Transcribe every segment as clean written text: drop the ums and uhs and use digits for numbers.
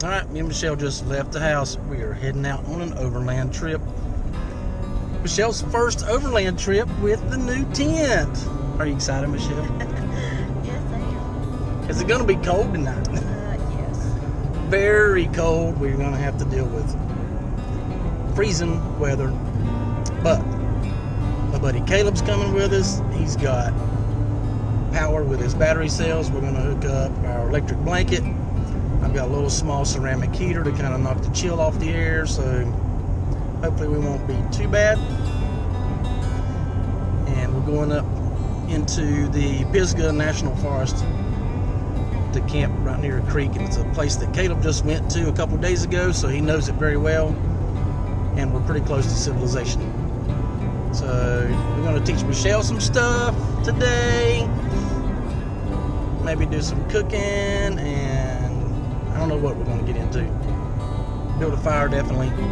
Alright, me and Michelle just left the house. We are heading out on an overland trip. Michelle's first overland trip with the new tent. Are you excited, Michelle? Yes, I am. Is it going to be cold tonight? Yes. Very cold. We're going to have to deal with freezing weather. But my buddy Caleb's coming with us. He's got power with his battery cells. We're going to hook up our electric blanket. I've got a little small ceramic heater to kind of knock the chill off the air, so hopefully we won't be too bad. And we're going up into the Pisgah National Forest to camp right near a creek. And it's a place that Caleb just went to a couple days ago, so he knows it very well. And we're pretty close to civilization. So we're going to teach Michelle some stuff today. Maybe do some cooking, and I don't know what we're going to get into. Build a fire, definitely. And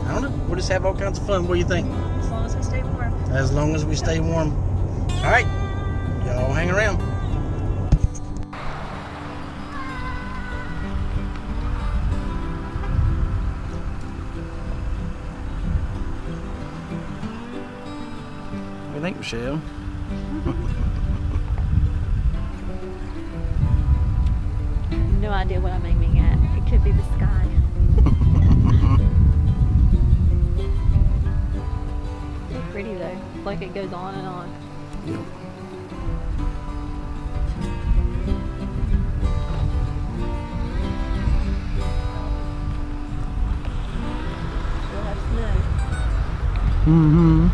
I don't know. We'll just have all kinds of fun. What do you think? As long as we stay warm. As long as we stay warm. All right. Y'all hang around. What do you think, Michelle? No idea what I'm aiming at. It could be the sky. So pretty though. It's like it goes on and on. Yep. We'll have snow. Mm-hmm.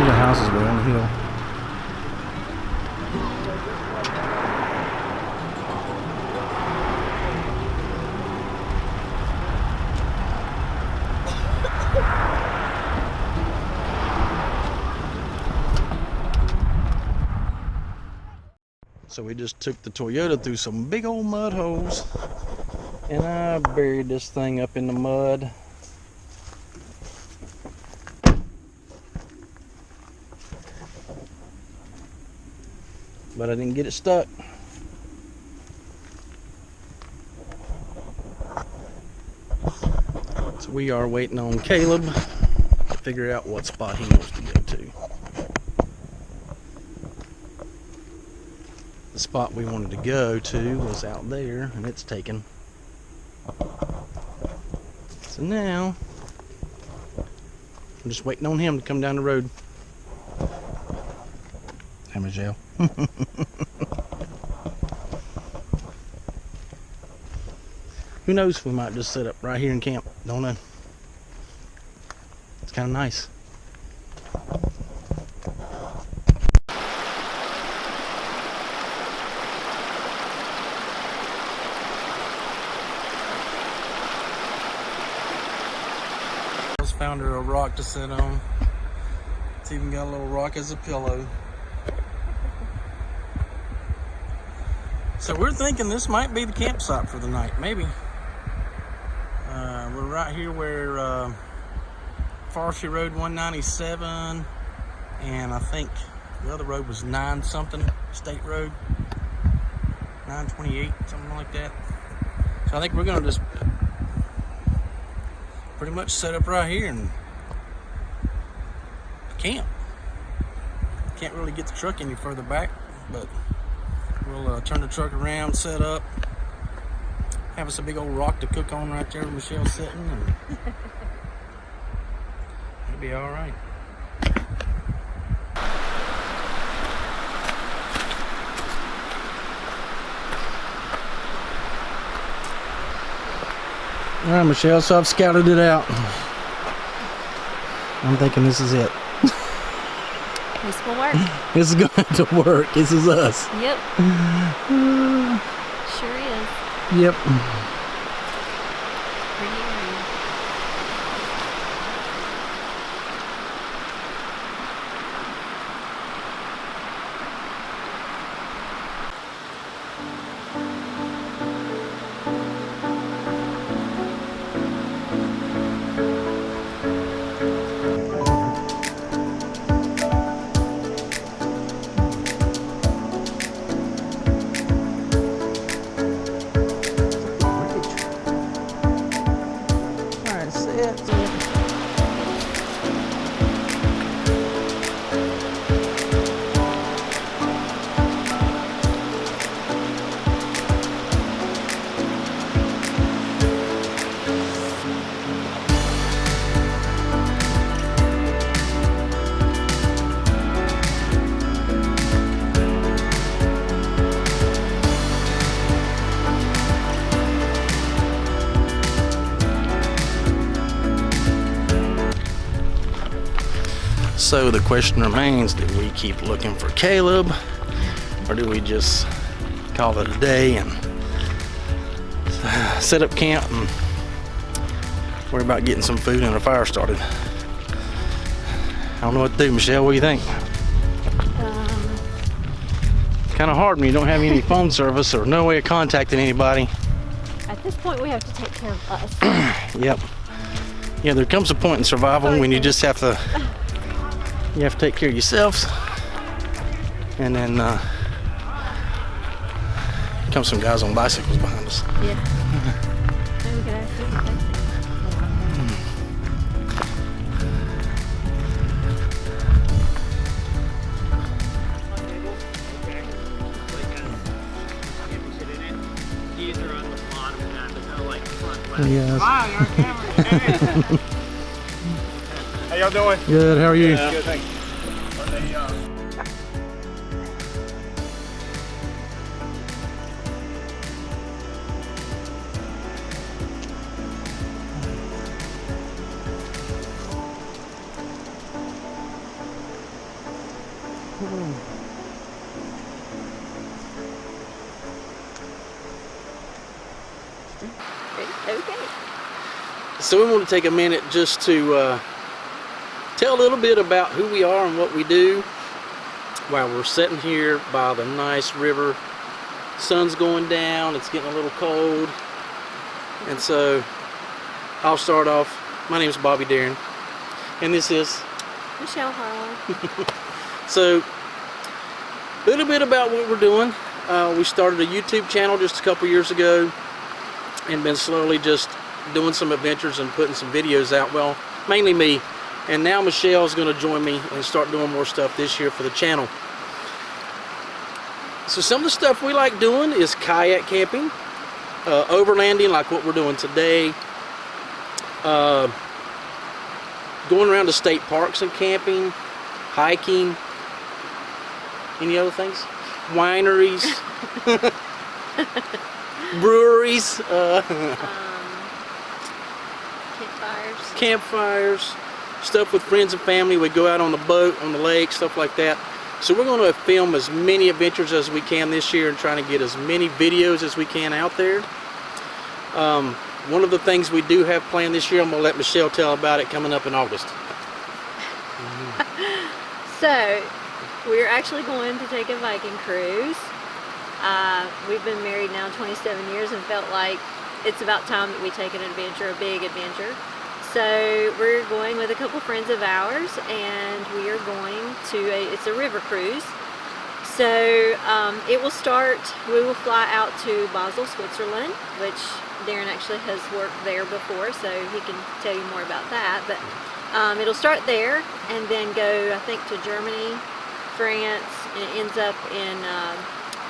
The houses way on the hill. So we just took the Toyota through some big old mud holes, and I buried this thing up in the mud. But I didn't get it stuck. So we are waiting on Caleb to figure out what spot he wants to go to. The spot we wanted to go to was out there, and it's taken. So now I'm just waiting on him to come down the road. Hey, Michelle. Who knows? We might just set up right here and camp. Don't know. It's kind of nice. Found her a rock to sit on. It's even got a little rock as a pillow. So we're thinking this might be the campsite for the night, maybe. We're right here where Forestry Road 197, and I think the other road was 9 something, State Road 928, something like that. So I think we're gonna just pretty much set up right here and camp. Can't really get the truck any further back, but we'll turn the truck around, set up, have us a big old rock to cook on right there where Michelle's sitting, and it'll be all right. All right, Michelle, so I've scouted it out. I'm thinking this is it. This will work. This is going to work. This is us. Yep. Sure is. Yep. Pretty area. So the question remains, do we keep looking for Caleb, or do we just call it a day and set up camp and worry about getting some food and a fire started? I don't know what to do. Michelle, what do you think? It's kind of hard when you don't have any phone service or no way of contacting anybody. At this point, we have to take care of us. Yep. Yeah, there comes a point in survival when you just have to, take care of yourselves. And then comes some guys on bicycles behind us. Yeah. Maybe we could ask them. Yes. Hi, you're on camera. How y'all doing? Good, how are you? Yeah. Good, thanks. Okay. So we want to take a minute just to tell a little bit about who we are and what we do while we're sitting here by the nice river. Sun's going down, it's getting a little cold, and so I'll start off. My name is Bobby Darrin, and this is Michelle Harlan. So a little bit about what we're doing. We started a YouTube channel just a couple years ago and been slowly just doing some adventures and putting some videos out. Well, mainly me. And now Michelle's going to join me and start doing more stuff this year for the channel. So some of the stuff we like doing is kayak camping, overlanding like what we're doing today, going around to state parks and camping, hiking. Any other things? Wineries. Breweries, campfires, stuff with friends and family. We go out on the boat, on the lake, stuff like that. So we're going to film as many adventures as we can this year and trying to get as many videos as we can out there. One of the things we do have planned this year, I'm going to let Michelle tell about it, coming up in August. So, we're actually going to take a Viking cruise. We've been married now 27 years and felt like it's about time that we take an adventure, a big adventure. So we're going with a couple friends of ours, and we are going to it's a river cruise. So it will start, we will fly out to Basel, Switzerland, which Darrin actually has worked there before, so he can tell you more about that. But it'll start there and then go, I think, to Germany, France, and it ends up in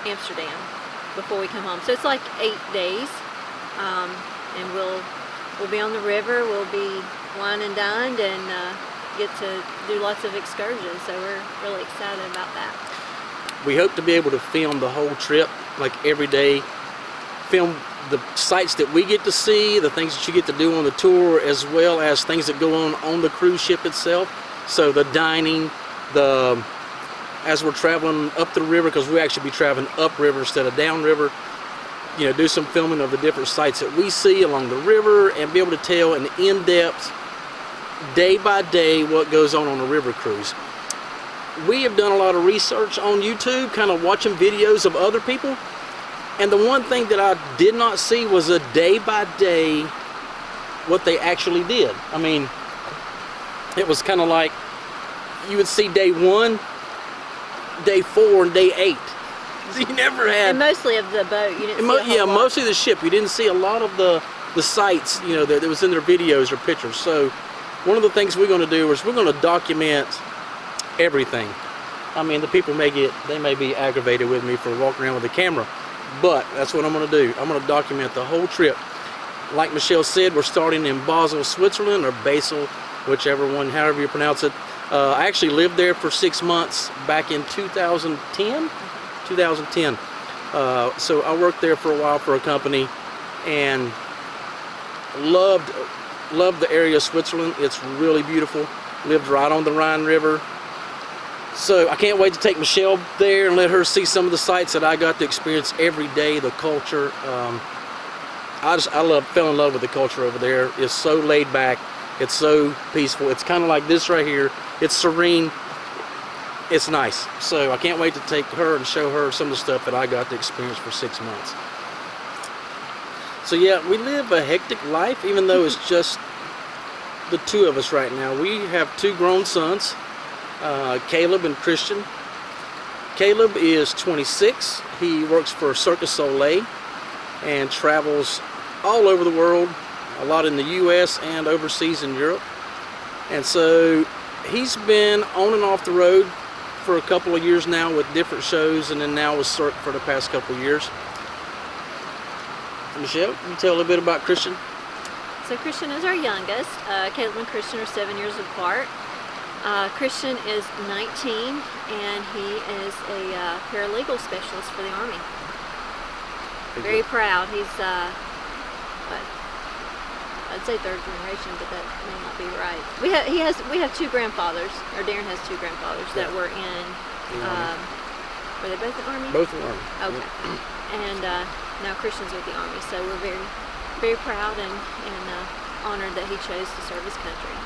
Amsterdam before we come home. So it's like 8 days, and we'll be on the river. We'll be wine and dined and get to do lots of excursions. So we're really excited about that. We hope to be able to film the whole trip, like every day. Film the sights that we get to see, the things that you get to do on the tour, as well as things that go on the cruise ship itself. So the dining, as we're traveling up the river, because we actually be traveling upriver instead of downriver, you know, do some filming of the different sights that we see along the river and be able to tell an in-depth, day by day, what goes on a river cruise. We have done a lot of research on YouTube, kind of watching videos of other people, and the one thing that I did not see was a day by day what they actually did. I mean, it was kind of like you would see day 1, day 4, and day 8. You never had. And mostly of the boat. You didn't see a whole lot. Mostly the ship. You didn't see a lot of the sights, you know, that was in their videos or pictures. So one of the things we're going to do is we're going to document everything. I mean, the people may be aggravated with me for walking around with a camera, but that's what I'm going to do. I'm going to document the whole trip. Like Michelle said, we're starting in Basel, Switzerland, or Basel, whichever one, however you pronounce it. I actually lived there for 6 months back in 2010. So I worked there for a while for a company and loved the area of Switzerland. It's really beautiful. Lived right on the Rhine River. So I can't wait to take Michelle there and let her see some of the sights that I got to experience every day, the culture. I fell in love with the culture over there. It's so laid back. It's so peaceful. It's kind of like this right here. It's serene. It's nice. So I can't wait to take her and show her some of the stuff that I got to experience for 6 months. So yeah, we live a hectic life, even though it's just the two of us right now. We have 2 grown sons, Caleb and Christian. Caleb is 26. He works for Cirque du Soleil and travels all over the world, a lot in the US and overseas in Europe. And so he's been on and off the road for a couple of years now with different shows, and then now with Cirque for the past couple of years. Michelle, can you tell a little bit about Christian? So Christian is our youngest. Caleb and Christian are 7 years apart. Christian is 19 and he is a paralegal specialist for the Army. Very proud. He's, I'd say 3rd generation, but that may not be right. We have 2 grandfathers, or Darrin has 2 grandfathers that were in, were they both in the Army? Both in the Army. Okay. Yep. And now Christian's with the Army, so we're very, very proud and honored that he chose to serve his country.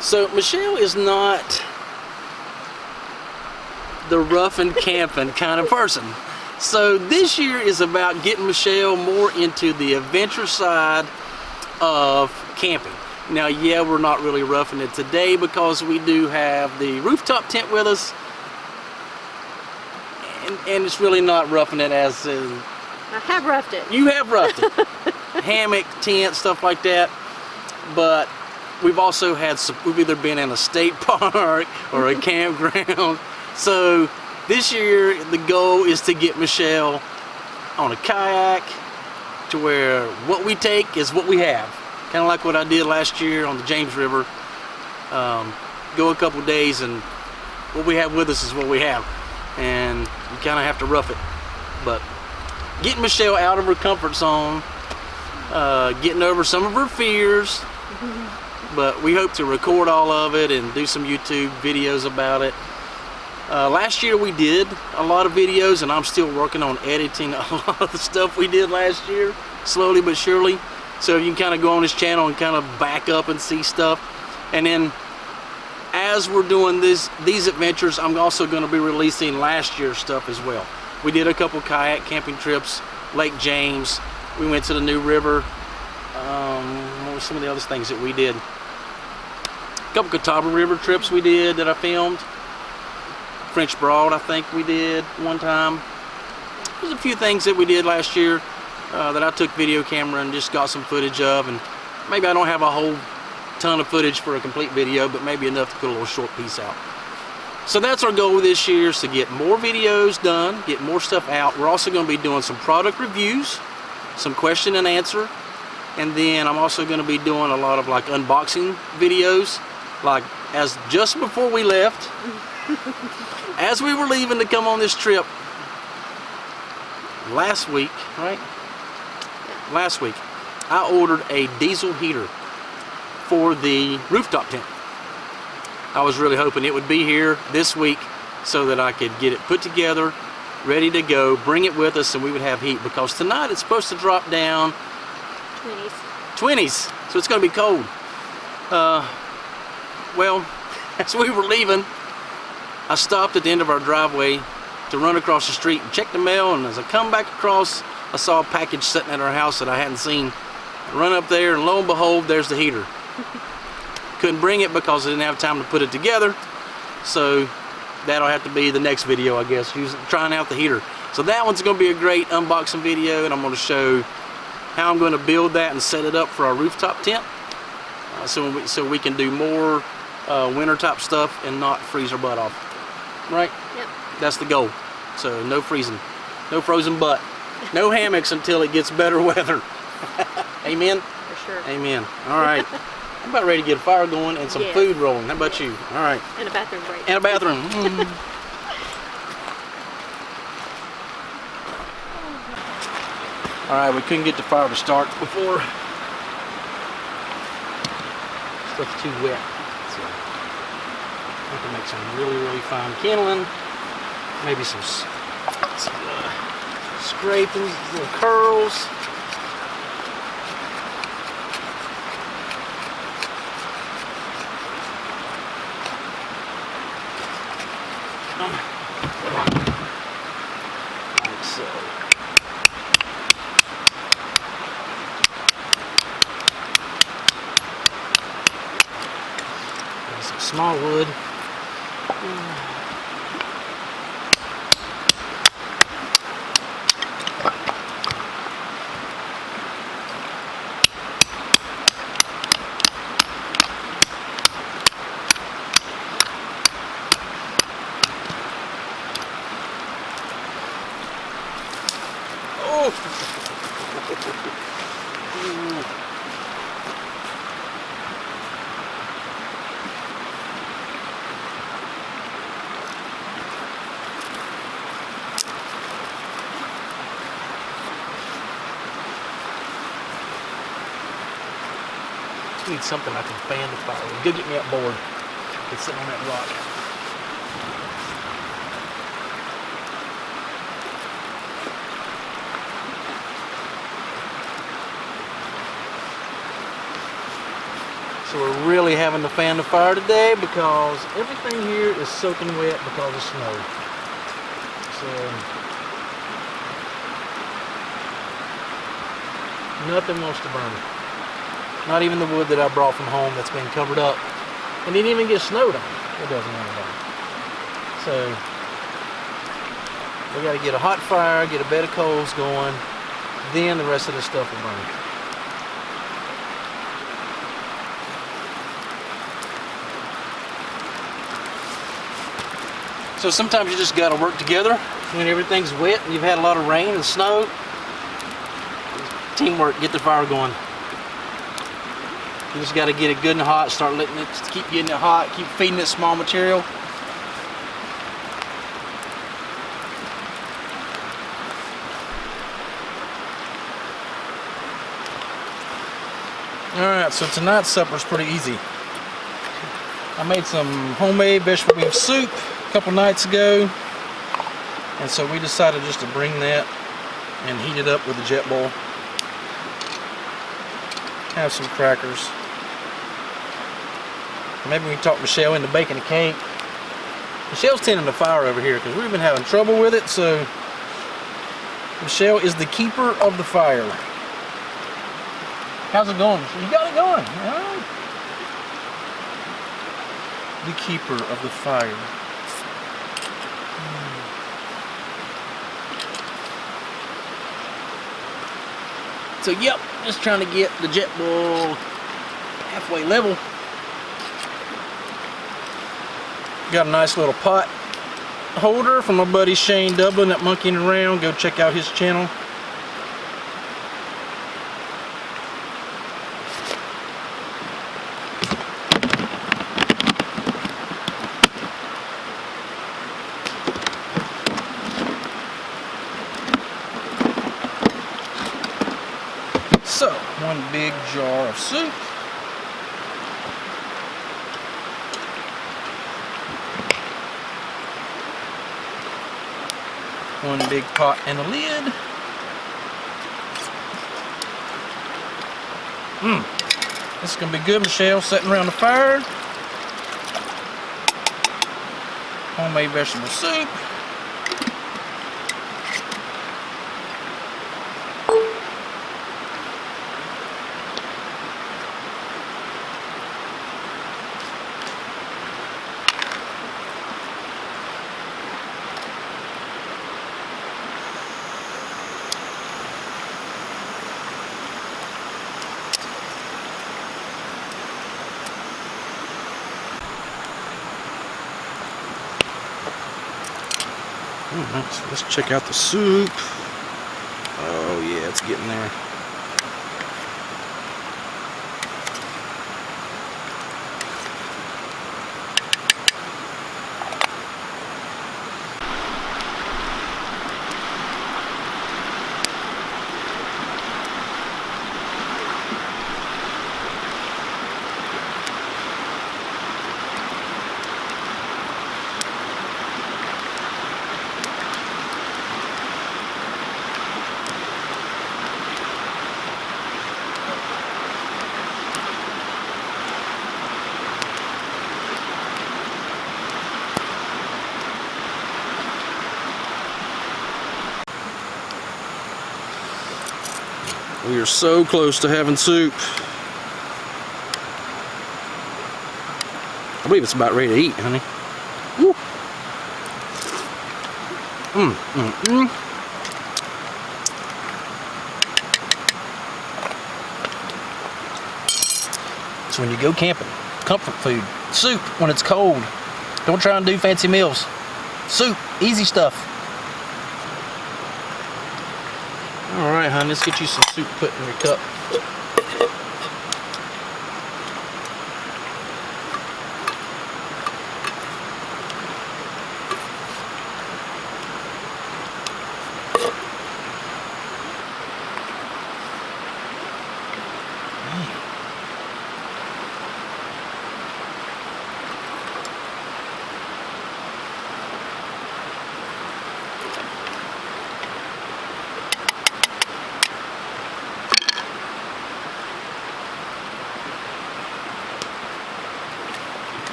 So Michelle is not the rough and camping kind of person. So this year is about getting Michelle more into the adventure side of camping. Now, yeah, we're not really roughing it today because we do have the rooftop tent with us, and it's really not roughing it as I have roughed it. You have roughed it. Hammock, tent, stuff like that. But we've also had some, we've either been in a state park or a campground. So this year the goal is to get Michelle on a kayak to where what we take is what we have. Kind of like what I did last year on the James River. Go a couple days and what we have with us is what we have. And you kind of have to rough it. But getting Michelle out of her comfort zone, getting over some of her fears, but we hope to record all of it and do some YouTube videos about it. Last year we did a lot of videos, and I'm still working on editing a lot of the stuff we did last year, slowly but surely. So you can kind of go on this channel and kind of back up and see stuff. And then as we're doing these adventures, I'm also going to be releasing last year's stuff as well. We did a couple kayak camping trips, Lake James. We went to the New River. What were some of the other things that we did? A couple Catawba River trips we did that I filmed. French Broad, I think we did one time. There's a few things that we did last year that I took video camera and just got some footage of, and maybe I don't have a whole ton of footage for a complete video, but maybe enough to put a little short piece out. So that's our goal this year, is to get more videos done, get more stuff out. We're also going to be doing some product reviews, some question and answer, and then I'm also going to be doing a lot of like unboxing videos, like as just before we left. As we were leaving to come on this trip last week, right? Last week, I ordered a diesel heater for the rooftop tent. I was really hoping it would be here this week so that I could get it put together, ready to go, bring it with us, and we would have heat, because tonight it's supposed to drop down 20s, so it's going to be cold. Well, as we were leaving, I stopped at the end of our driveway to run across the street and check the mail, and as I come back across, I saw a package sitting at our house that I hadn't seen. I run up there, and lo and behold, there's the heater. Couldn't bring it because I didn't have time to put it together, so that'll have to be the next video, I guess, trying out the heater. So that one's going to be a great unboxing video, and I'm going to show how I'm going to build that and set it up for our rooftop tent, so we can do more winter type stuff and not freeze our butt off. Right? Yep. That's the goal. So no freezing, no frozen butt, no hammocks until it gets better weather. Amen? For sure. Amen. All right. I'm about ready to get a fire going and some food rolling. How about you? All right. And a bathroom break. And a bathroom. All right, we couldn't get the fire to start before. Stuff's too wet. So we can make some really, really fine kindling. Maybe some scrapings, little curls. Like so. Maybe some small wood. Need something I can fan the fire with. Go get me that board. It's sitting on that rock. So we're really having to fan the fire today because everything here is soaking wet because of snow. So nothing wants to burn. Not even the wood that I brought from home that's been covered up. And didn't even get snowed on. It doesn't want to burn. So we got to get a hot fire, get a bed of coals going, then the rest of the stuff will burn. So sometimes you just got to work together when everything's wet and you've had a lot of rain and snow. Teamwork, get the fire going. You just got to get it good and hot, start letting it, keep getting it hot, keep feeding it small material. Alright, so tonight's supper is pretty easy. I made some homemade vegetable beef soup a couple nights ago, and so we decided just to bring that and heat it up with a jet boil. Have some crackers. Maybe we can talk Michelle into baking a cake. Michelle's tending the fire over here because we've been having trouble with it, so Michelle is the keeper of the fire. How's it going? You got it going. All right. The keeper of the fire. So yep, just trying to get the jet boil halfway level. Got a nice little pot holder from my buddy Shane Dublin at Monkeying Around. Go check out his channel. So, one big jar of soup. One big pot and a lid. This is going to be good, Michelle, sitting around the fire. Homemade vegetable soup. Let's check out the soup. Oh yeah, it's getting there. We are so close to having soup. I believe it's about ready to eat, honey. Woo. So when you go camping, comfort food, soup when it's cold. Don't try and do fancy meals. Soup, easy stuff. All right, honey, let's get you some soup put in your cup.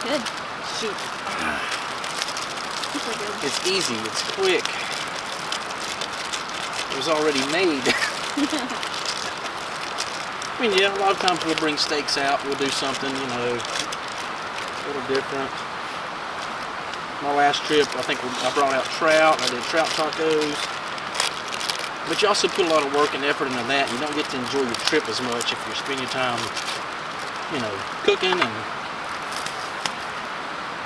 Good. Soup. Super good. It's easy, it's quick. It was already made. I mean, yeah, a lot of times we'll bring steaks out, we'll do something, you know, a little different. My last trip, I think I brought out trout, I did trout tacos. But you also put a lot of work and effort into that. You don't get to enjoy your trip as much if you're spending your time, you know, cooking and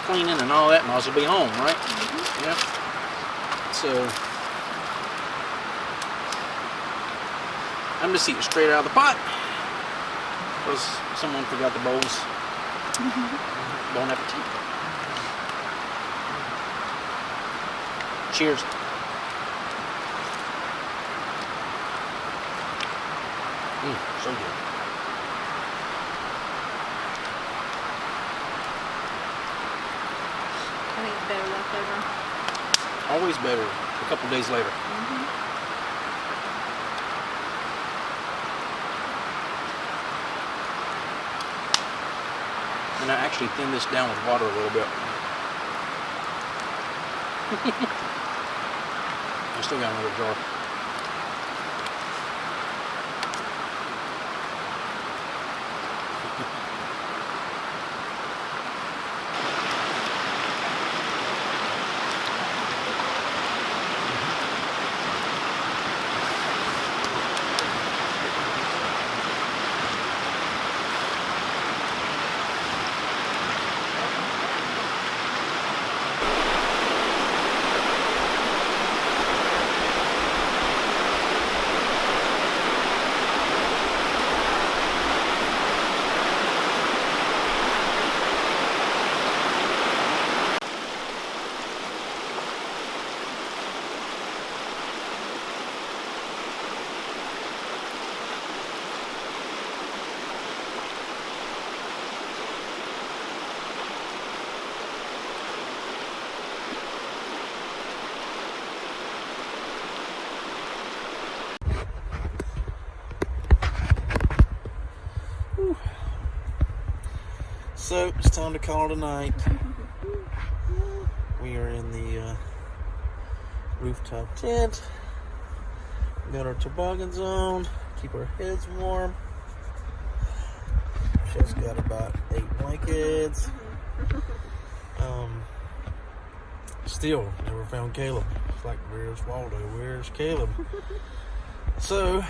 cleaning and all that. Might as well be home, right? Mm-hmm. Yeah. So I'm just eating straight out of the pot because someone forgot the bowls. Mm-hmm. Bon appetit. Cheers. So good. I think it's better left over. Always better a couple days later. Mm-hmm. And I actually thin this down with water a little bit. I still got another jar. So it's time to call it a night. We are in the rooftop tent. We got our toboggans on, keep our heads warm. She's got about 8 blankets. Still never found Caleb. It's like, where's Waldo? Where's Caleb? So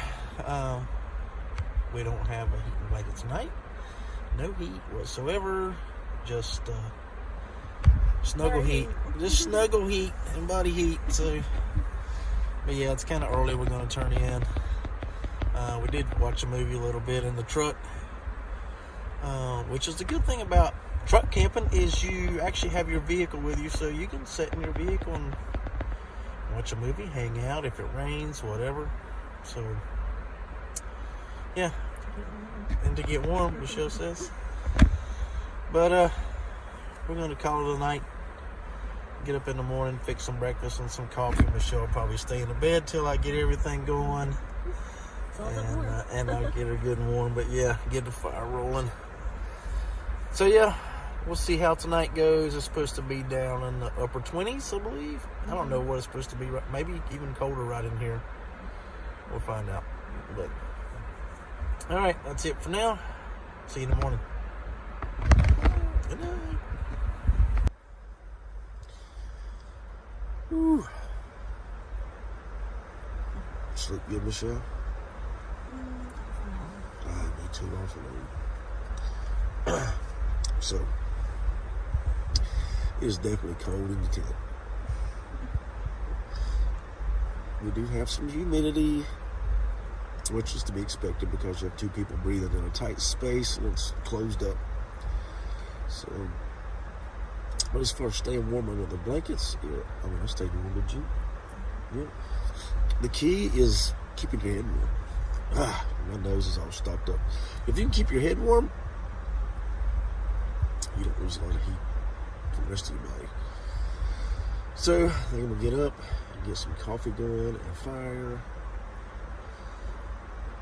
we don't have a heating blanket tonight. No heat whatsoever, just snuggle heat. Just snuggle heat and body heat. So, but yeah, it's kind of early. We're going to turn in. We did watch a movie a little bit in the truck, which is the good thing about truck camping is you actually have your vehicle with you, so you can sit in your vehicle and watch a movie, hang out if it rains, whatever. So, yeah. And to get warm, Michelle says. But we're going to call it a night. Get up in the morning, fix some breakfast and some coffee. Michelle will probably stay in the bed till I get everything going. And I'll get her good and warm. But yeah, get the fire rolling. So yeah, we'll see how tonight goes. It's supposed to be down in the upper 20s, I believe. I don't know what it's supposed to be. Maybe even colder right in here. We'll find out. But all right, that's it for now. See you in the morning. Good night. Whew. Sleep good, Michelle? Me too, awfully. So, it is definitely cold in the tent. We do have some humidity, which is to be expected because you have two people breathing in a tight space and it's closed up. So, but as far as staying warm under the blankets, yeah, I stayed warm, did you? Yeah. The key is keeping your head warm. My nose is all stopped up. If you can keep your head warm, you don't lose a lot of heat from the rest of your body. So, I think I'm going to get up and get some coffee going and a fire.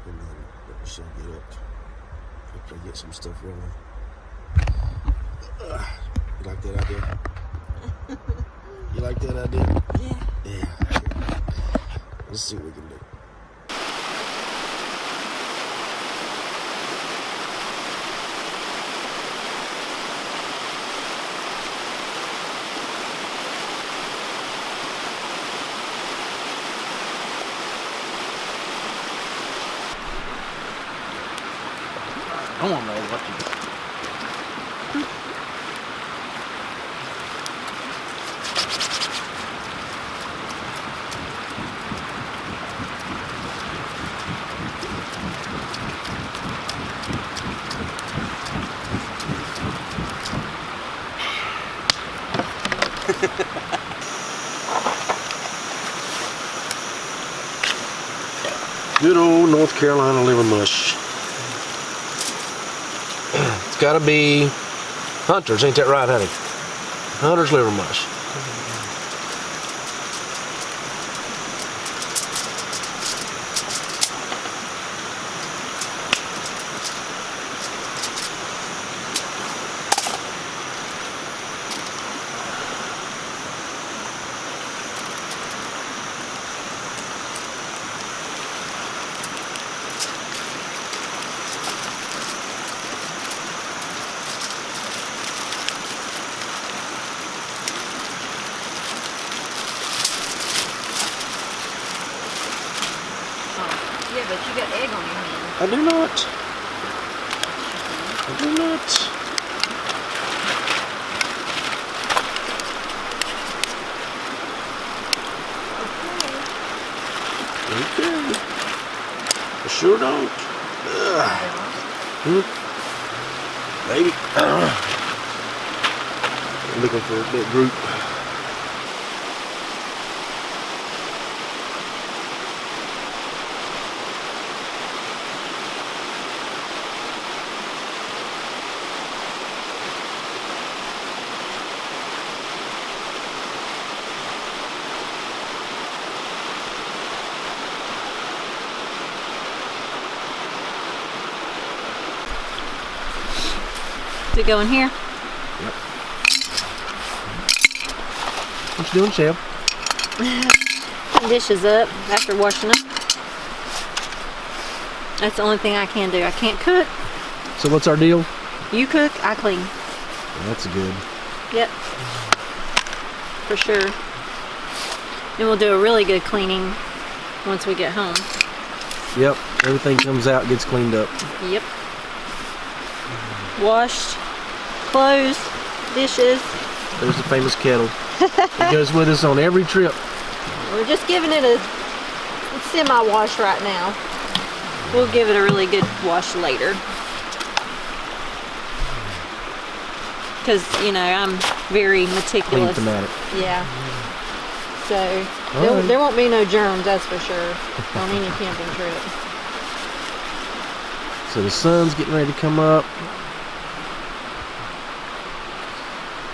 And then let Michelle get up after I get some stuff rolling. You like that idea? You like that idea? Yeah. Yeah. Let's see what we can do. I want to know what you got. Good old North Carolina liver mush. It's got to be Hunter's, ain't that right, honey? Hunter's liver mush. Yeah, but you got egg on your hand. I do not. I do not. Okay. I sure don't. Maybe. I'm looking for a big group. Does it go in here? Yep. What you doing, Shab? Putting dishes up after washing them. That's the only thing I can do. I can't cook. So what's our deal? You cook, I clean. That's good. Yep. For sure. And we'll do a really good cleaning once we get home. Yep. Everything comes out, gets cleaned up. Yep. Washed, clothes, dishes. There's the famous kettle. It goes with us on every trip. We're just giving it a semi-wash right now. We'll give it a really good wash later. Because, you know, I'm very meticulous. Clean fanatic. Yeah. So, Right. there won't be no germs, that's for sure, on any camping trip. So the sun's getting ready to come up.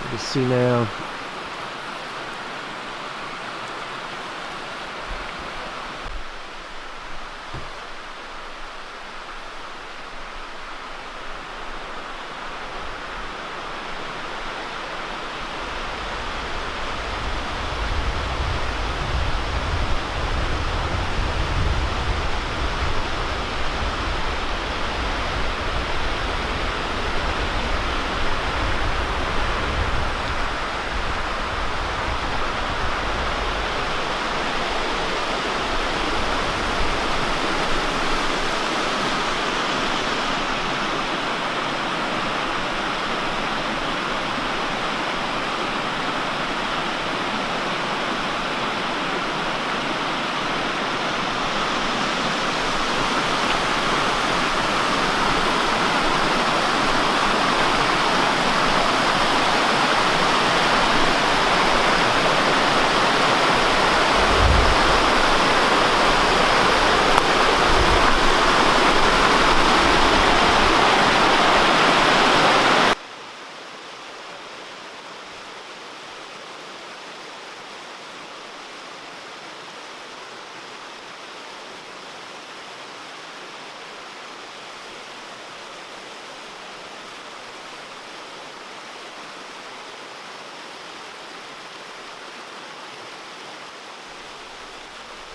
You can see now.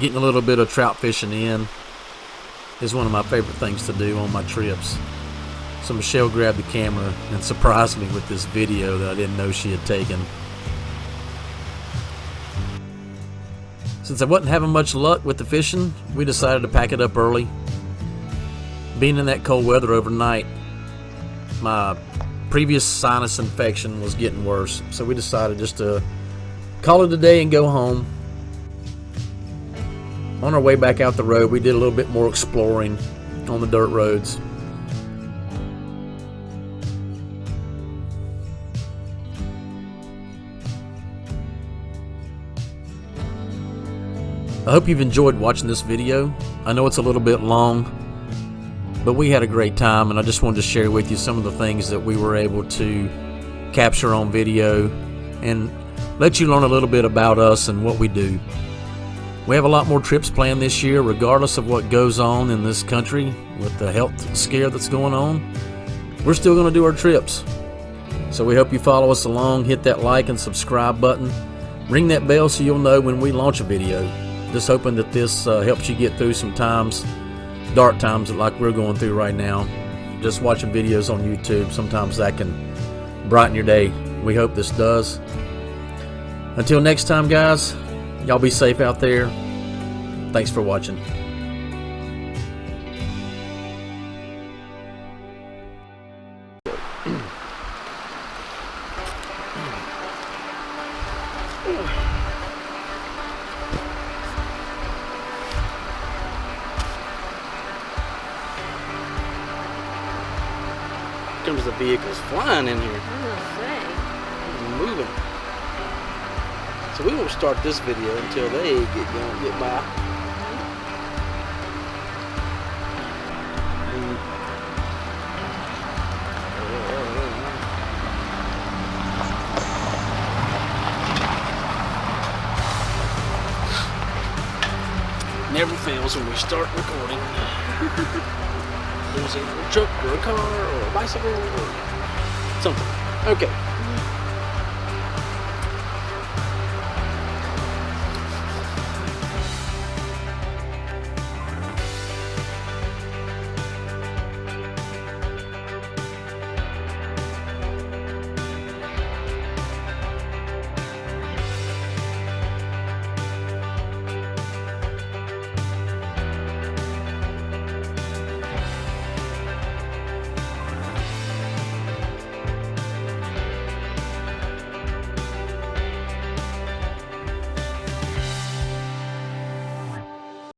Getting a little bit of trout fishing in is one of my favorite things to do on my trips. So Michelle grabbed the camera and surprised me with this video that I didn't know she had taken. Since I wasn't having much luck with the fishing, we decided to pack it up early. Being in that cold weather overnight, my previous sinus infection was getting worse, so we decided just to call it a day and go home. On our way back out the road, we did a little bit more exploring on the dirt roads. I hope you've enjoyed watching this video. I know it's a little bit long, but we had a great time, and I just wanted to share with you some of the things that we were able to capture on video and let you learn a little bit about us and what we do. We have a lot more trips planned this year, regardless of what goes on in this country with the health scare that's going on. We're still going to do our trips. So we hope you follow us along, hit that like and subscribe button, ring that bell so you'll know when we launch a video. Just hoping that this helps you get through some times, dark times like we're going through right now. Just watching videos on YouTube, sometimes that can brighten your day. We hope this does. Until next time, guys, y'all be safe out there. Thanks for watching. Comes the vehicles flying in here. I'm gonna say. Moving. So we won't start this video until they get by. Never fails when we start recording. There's a truck or a car or a bicycle or something. Okay.